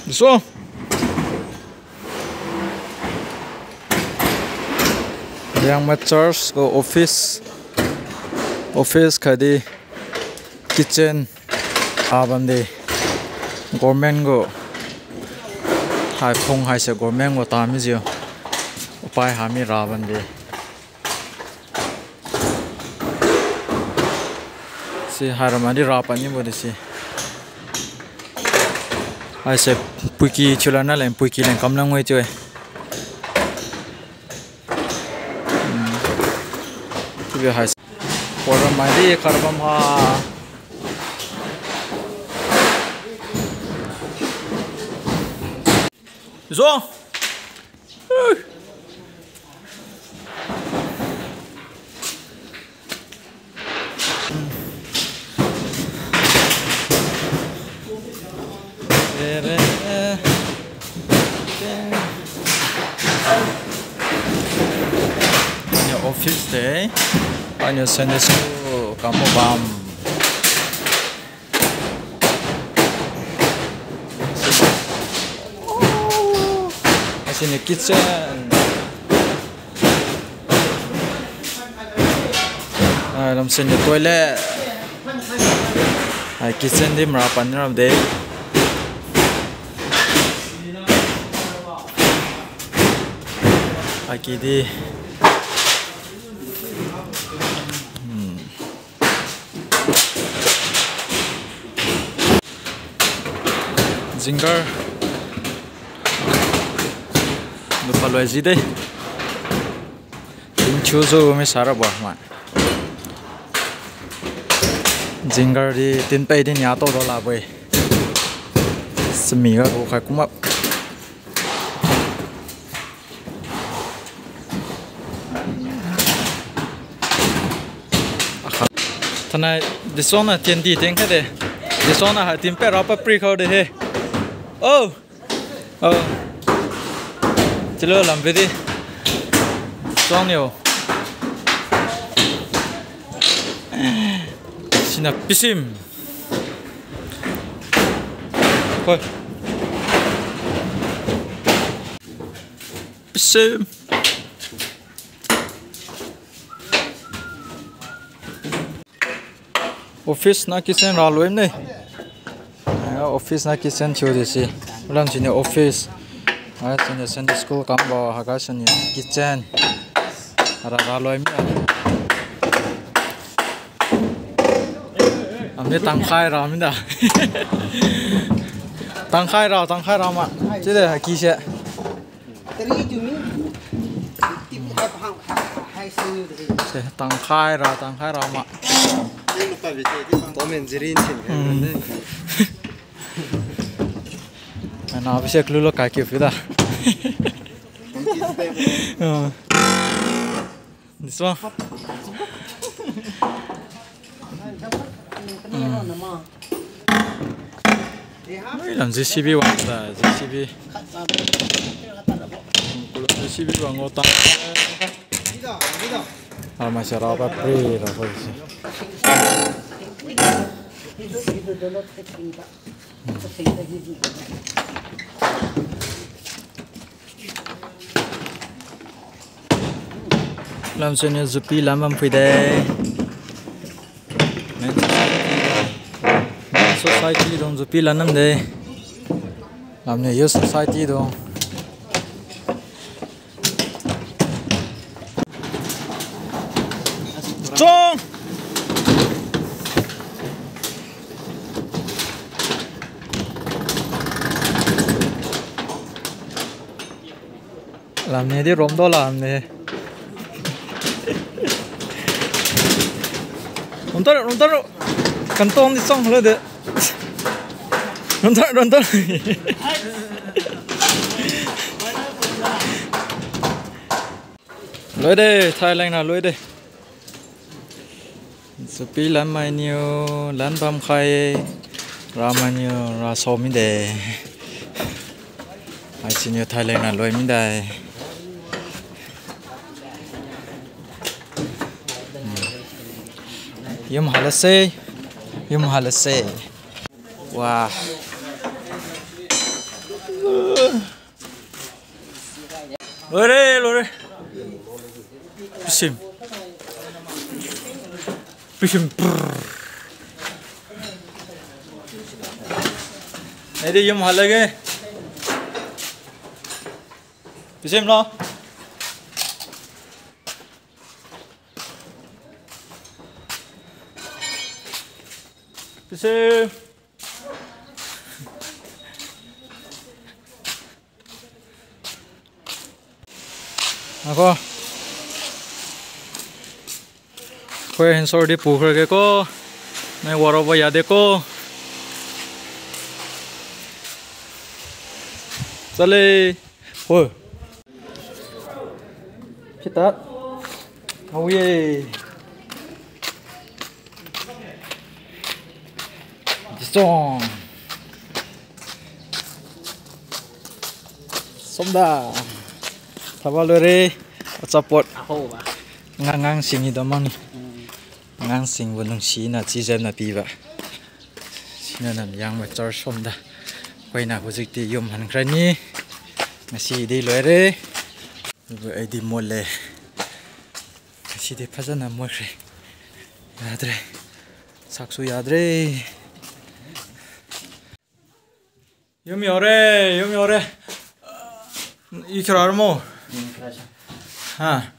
So, yang church go office kadi kitchen abam de government go hai phong hai se government go tami jio upai hami raban de si haramadi rapani bo de si ai se puki chulana len puki len kamlang wei choi tu hai Poramadi karbam ha zo office day Anyo senesu kamu bam sini kitchen dalam sini toilet kitchen di merapan ram deh lagi di Zinger lupa lo aja deh tim chuzo me sara buah mak Zinger di tin pay di nyato do lah boy semiga ko kai kumap tanah di sana tiang di tengah deh di sana tim pay apa pre kau deh he Oh, chalo lambe di, song yo. Sina pisim. Koi. Pisim. Office na kitchen raluem nih. Office na kitchen show desi, ulam sini office, sini Sunday school kambo, haga sini kitchen, ralo ini. Ambil tangkai ram dah, tangkai ram mak, jadi kisah. Tangkai ram mak. Nah, bisa keluar kaki sudah. This one. Ini JCB wangsa, JCB. Kalau JCB wangotan. Masih rapat free, rapat sih. Langsung ni zupi lama pidai. Society dong zupi lanam deh. Lamnya yo society dong. Jong. Lamnya di rom do lamnya. Nonton kantong di song lo deh. Nonton. Lo deh, Thailand na lo deh. Sepi lan mai niu, lan bam khai, ramaniu rasomi deh. Asyik Thailand na lo mi deh. Yum halase. Wah. Lore. Pisim. Ini yum hal lagi. Pisim lo. Pisim. Ako. Kue hensor di puker ke ko. Nai waroba yade ko. Sale. Oh. Kita. Oh ye. Disong. Somda. Tabalore. Support. Ako ba? Ngang singi damang ni. Ngang sing bunung si na cizem na piba. Sina nam yang macam somda. Kau nak bujuk ti yum han krani. Nasi di lore. Ibu di mole. Nasi di pasal na mole. Yadre. Saksu yadre. Yum yore. Ikhrar mo. Ha.